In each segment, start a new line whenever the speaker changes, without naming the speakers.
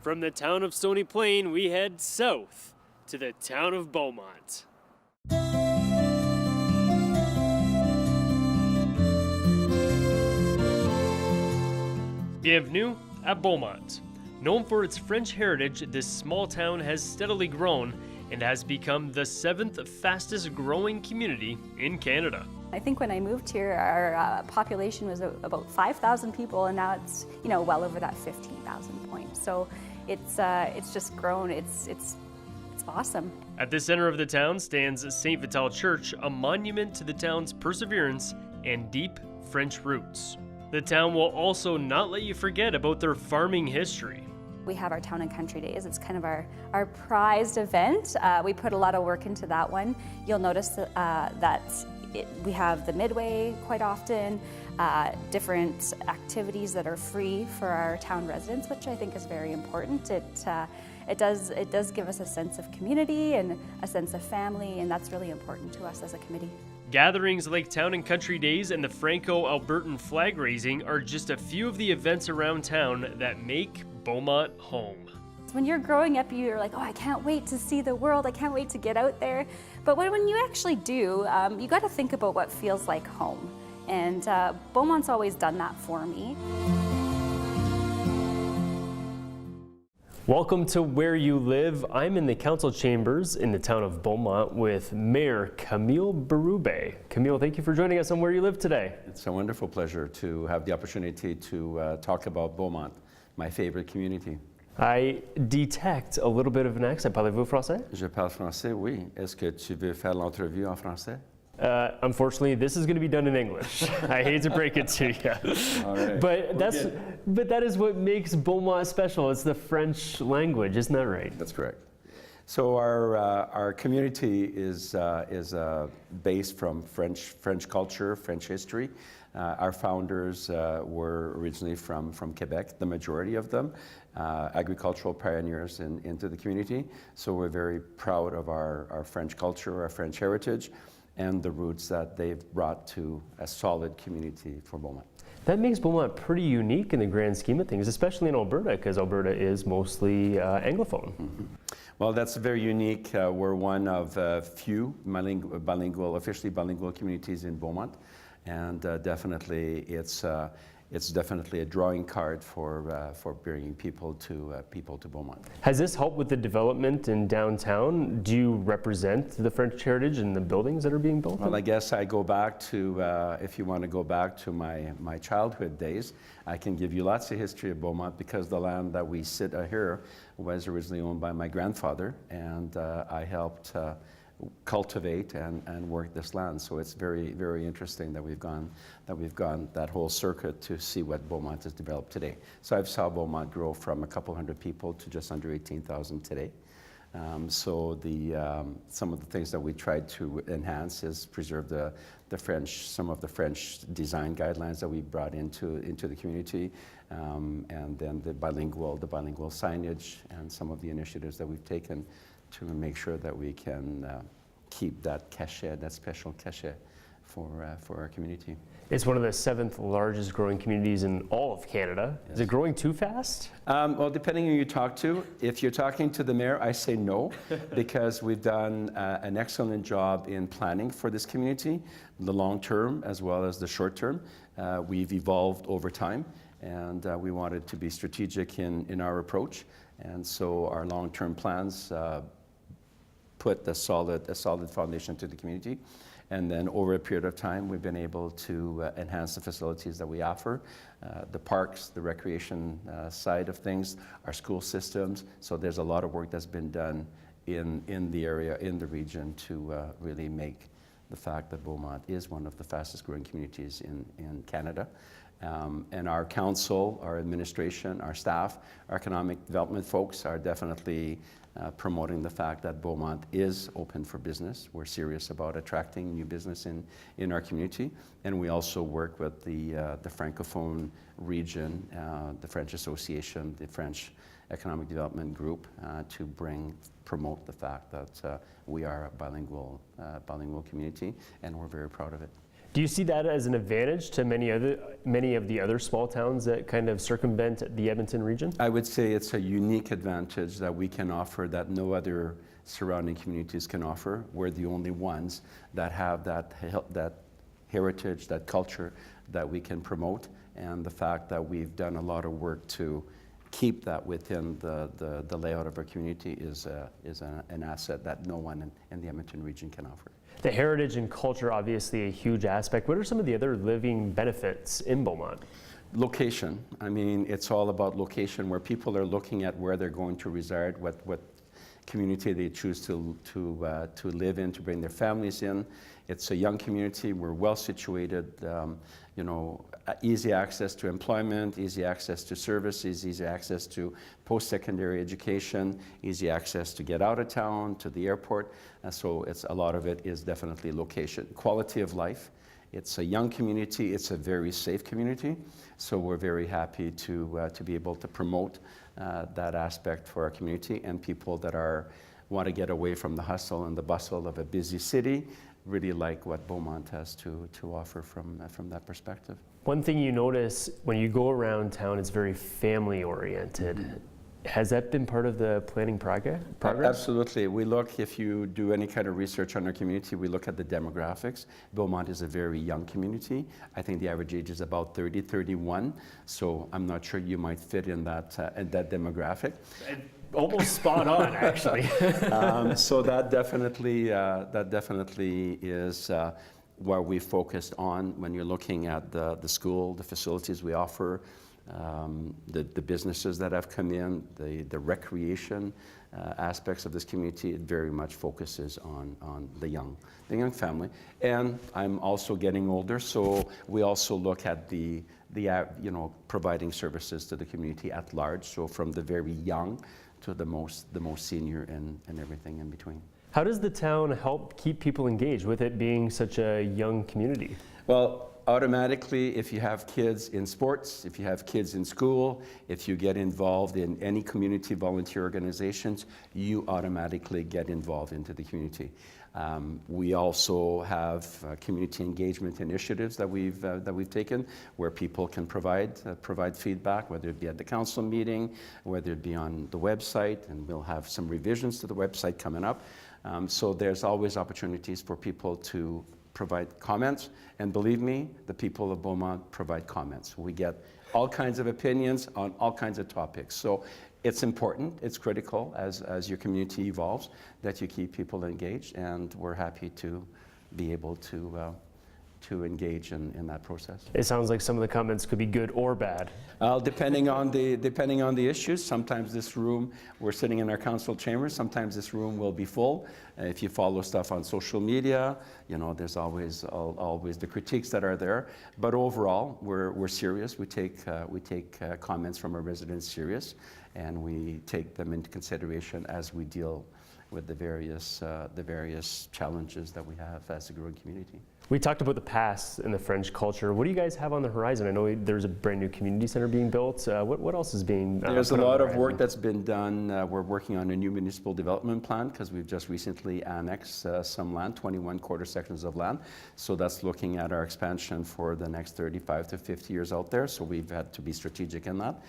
From the town of Stony Plain, we head south to the town of Beaumont. Bienvenue at Beaumont. Known for its French heritage, this small town has steadily grown and has become the 7th fastest growing community in Canada.
I think when I moved here, our population was about 5,000 people, and now it's well over that 15,000 point. So it's just grown. It's awesome.
At the center of the town stands St. Vital Church, a monument to the town's perseverance and deep French roots. The town will also not let you forget about their farming history.
We have our Town and Country Days. It's kind of our prized event. We put a lot of work into that one. You'll notice that we have the midway quite often, different activities that are free for our town residents, which I think is very important. It does give us a sense of community and a sense of family, and that's really important to us as a committee.
Gatherings like Town and Country Days and the Franco-Albertan flag raising are just a few of the events around town that make Beaumont home.
When you're growing up, you're like, oh, I can't wait to see the world, I can't wait to get out there. But when you actually do, you got to think about what feels like home. And Beaumont's always done that for me.
Welcome to Where You Live. I'm in the council chambers in the town of Beaumont with Mayor Camille Berube. Camille, thank you for joining us on Where You Live today.
It's a wonderful pleasure to have the opportunity to talk about Beaumont, my favorite community.
I detect a little bit of an accent. Parlez-vous français?
Je parle français, oui. Est-ce que tu veux faire l'entrevue en français?
Unfortunately, this is going to be done in English. I hate to break it to you.
All right.
But that is what makes Beaumont special. It's the French language, isn't that right?
That's correct. So our community is based from French culture, French history. Our founders were originally from Quebec, the majority of them, agricultural pioneers into the community. So we're very proud of our French culture, our French heritage, and the roots that they've brought to a solid community for Beaumont.
That makes Beaumont pretty unique in the grand scheme of things, especially in Alberta, because Alberta is mostly Anglophone.
Mm-hmm. Well, that's very unique. We're one of few officially bilingual communities in Beaumont, and definitely it's definitely a drawing card for bringing people to Beaumont.
Has this helped with the development in downtown? Do you represent the French heritage in the buildings that are being built?
Well, I guess I go back to, if you want to go back to my childhood days, I can give you lots of history of Beaumont because the land that we sit here was originally owned by my grandfather, and I helped cultivate and work this land. So it's very, very interesting that we've gone that whole circuit to see what Beaumont has developed today. So I've saw Beaumont grow from a couple hundred people to just under 18,000 today. So some of the things that we tried to enhance is preserve some of the French design guidelines that we brought into the community, and then the bilingual signage and some of the initiatives that we've taken to make sure that we can keep that cachet, that special cachet for our community.
It's one of the 7th largest growing communities in all of Canada. Yes. Is it growing too fast?
Well, depending on who you talk to. If you're talking to the mayor, I say no, because we've done an excellent job in planning for this community, the long term as well as the short term. We've evolved over time, and we wanted to be strategic in our approach. And so our long-term plans put a solid foundation to the community. And then over a period of time, we've been able to enhance the facilities that we offer, the parks, the recreation side of things, our school systems. So there's a lot of work that's been done in the area, in the region, to really make the fact that Beaumont is one of the fastest growing communities in Canada. And our council, our administration, our staff, our economic development folks are definitely promoting the fact that Beaumont is open for business. We're serious about attracting new business in our community. And we also work with the Francophone region, the French Association, the French Economic Development Group, to promote the fact that we are a bilingual community, and we're very proud of it.
Do you see that as an advantage to many of the other small towns that kind of circumvent the Edmonton region?
I would say it's a unique advantage that we can offer that no other surrounding communities can offer. We're the only ones that have that heritage, that culture that we can promote, and the fact that we've done a lot of work to keep that within the layout of our community is an asset that no one in the Edmonton region can offer.
The heritage and culture, obviously a huge aspect. What are some of the other living benefits in Beaumont?
Location. I mean, it's all about location, where people are looking at where they're going to reside, what community they choose to live in, to bring their families in. It's a young community. We're well situated. You know, easy access to employment, easy access to services, easy access to post-secondary education, easy access to get out of town, to the airport. So a lot of it is definitely location. Quality of life. It's a young community. It's a very safe community. So we're very happy to be able to promote that aspect for our community, and people that want to get away from the hustle and the bustle of a busy city really like what Beaumont has to offer from that perspective.
One thing you notice when you go around town, it's very family oriented. Mm-hmm. Has that been part of the planning progress?
Absolutely. We look, if you do any kind of research on our community, we look at the demographics. Beaumont is a very young community. I think the average age is about 30, 31. So I'm not sure you might fit in that demographic.
Almost spot on, actually.
So that definitely is where we focused on when you're looking at the school, the facilities we offer, the businesses that have come in, the recreation aspects of this community. It very much focuses on the young family. And I'm also getting older, so we also look at the providing services to the community at large. So from the very young to the most senior and everything in between.
How does the town help keep people engaged with it being such a young community?
Well, automatically, if you have kids in sports, if you have kids in school, if you get involved in any community volunteer organizations, you automatically get involved into the community. We also have community engagement initiatives that we've taken, where people can provide feedback, whether it be at the council meeting, whether it be on the website, and we'll have some revisions to the website coming up. So there's always opportunities for people to provide comments, and believe me, the people of Beaumont provide comments. We get all kinds of opinions on all kinds of topics. So it's important, it's critical as your community evolves that you keep people engaged, and we're happy to be able to engage in that process.
It sounds like some of the comments could be good or bad.
Depending on the issues. Sometimes this room, we're sitting in our council chambers, sometimes this room will be full. If you follow stuff on social media, there's always the critiques that are there. But overall, we're serious. We take comments from our residents serious, and we take them into consideration as we deal with the various challenges that we have as a growing community.
We talked about the past and the French culture. What do you guys have on the horizon? I know there's a brand new community center being built. What else is being
There's a lot of work that's been done. We're working on a new municipal development plan because we've just recently annexed some land, 21 quarter sections of land. So that's looking at our expansion for the next 35 to 50 years out there. So we've had to be strategic in that.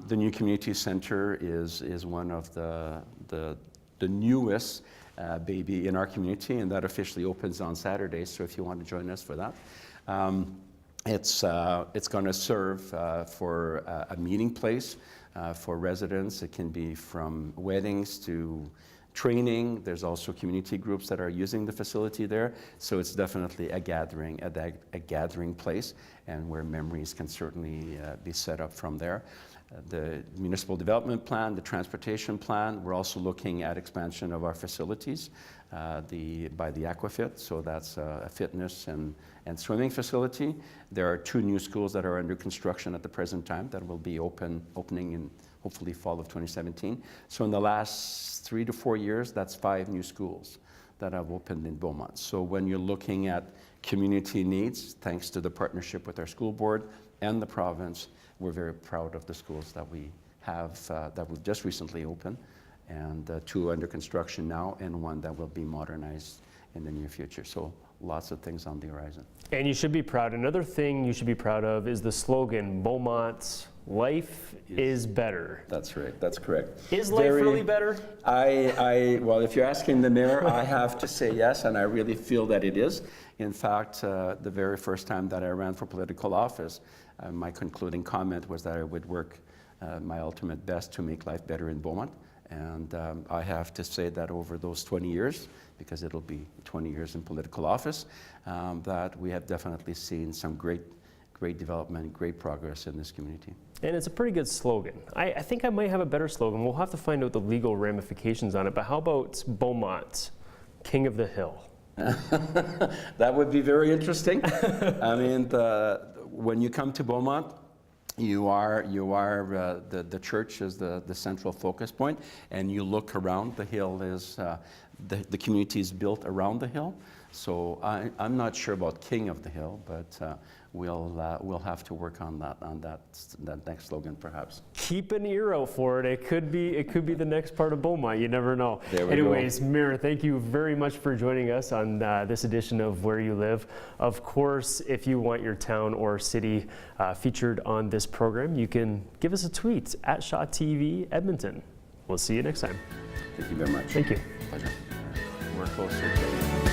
The new community center is one of the newest baby in our community, and that officially opens on Saturday. So if you want to join us for that, it's going to serve for a meeting place for residents. It can be from weddings to training. There's also community groups that are using the facility there. So it's definitely a gathering place, and where memories can certainly be set up from there. The municipal development plan, the transportation plan. We're also looking at expansion of our facilities by the Aquafit. So that's a fitness and swimming facility. There are 2 new schools that are under construction at the present time that will be opening in hopefully fall of 2017. So in the last 3 to 4 years, that's 5 new schools that have opened in Beaumont. So when you're looking at community needs, thanks to the partnership with our school board and the province, we're very proud of the schools that we have, that we've just recently opened, and 2 under construction now, and 1 that will be modernized in the near future. So lots of things on the horizon.
And you should be proud. Another thing you should be proud of is the slogan, Beaumont's life is better.
That's right, that's correct.
Is life really better?
Well, if you're asking the mayor, I have to say yes, and I really feel that it is. In fact, the very first time that I ran for political office, my concluding comment was that I would work my ultimate best to make life better in Beaumont. And I have to say that over those 20 years, because it'll be 20 years in political office, that we have definitely seen some great development, great progress in this community.
And it's a pretty good slogan. I think I might have a better slogan. We'll have to find out the legal ramifications on it, but how about Beaumont, King of the Hill?
That would be very interesting. I mean, when you come to Beaumont, the church is the central focus point, and you look around, the hill is, the community is built around the hill. So I'm not sure about King of the Hill, but we'll have to work on that next slogan perhaps.
Keep an ear out for it. It could be the next part of Beaumont. You never know.
Anyways,
Mayor, thank you very much for joining us on this edition of Where You Live. Of course, if you want your town or city featured on this program, you can give us a tweet at Shaw TV Edmonton. We'll see you next time.
Thank you very much.
Thank you.
Pleasure. We're closer to